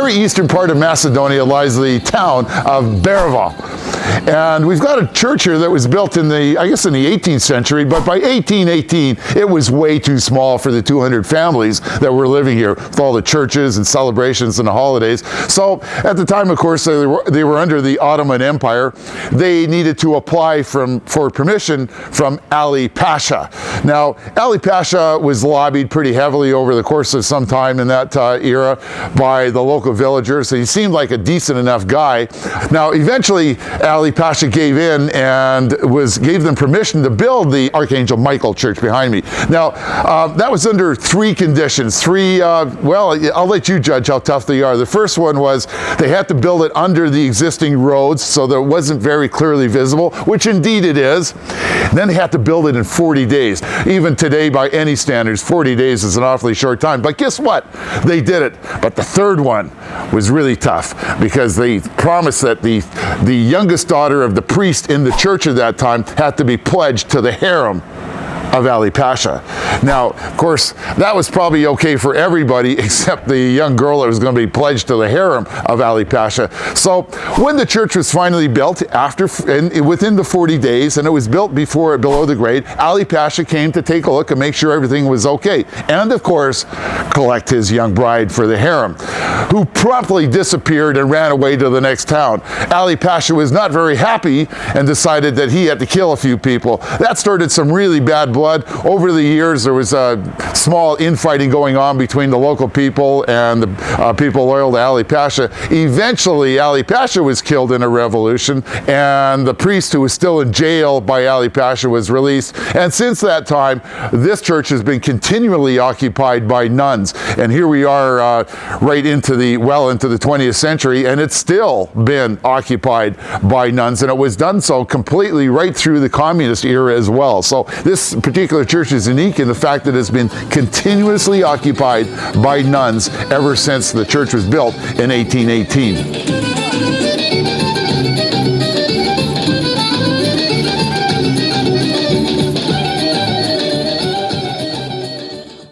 very eastern part of Macedonia lies the town of Bereval. And we've got a church here that was built in the 18th century, but by 1818, it was way too small for the 200 families that were living here with all the churches and celebrations and the holidays. So at the time, of course, they were under the Ottoman Empire. They needed to apply for permission from Ali Pasha. Now, Ali Pasha was lobbied pretty heavily over the course of some time in that era by the local villagers. So he seemed like a decent enough guy. Now, eventually, Ali Pasha gave in and gave them permission to build the Archangel Michael Church behind me. Now, that was under three conditions. Well, I'll let you judge how tough they are. The first one was they had to build it under the existing roads so that it wasn't very clearly visible, which indeed it is. And then they had to build it in 40 days. Even today, by any standards, 40 days is an awfully short time. But guess what? They did it. But the third one was really tough because they promised that the youngest daughter of the priest in the church at that time had to be pledged to the harem of Ali Pasha. Now, of course, that was probably okay for everybody except the young girl that was going to be pledged to the harem of Ali Pasha. So when the church was finally built within the 40 days, and it was built below the grade, Ali Pasha came to take a look and make sure everything was okay. And of course, collect his young bride for the harem, who promptly disappeared and ran away to the next town. Ali Pasha was not very happy and decided that he had to kill a few people. That started some really bad blood. Over the years, there was small infighting going on between the local people and the people loyal to Ali Pasha. Eventually, Ali Pasha was killed in a revolution, and the priest who was still in jail by Ali Pasha was released. And since that time, this church has been continually occupied by nuns. And here we are right into the 20th century, and it's still been occupied by nuns. And it was done so completely right through the communist era as well. So this particular church is unique in the fact that it's been continuously occupied by nuns ever since the church was built in 1818.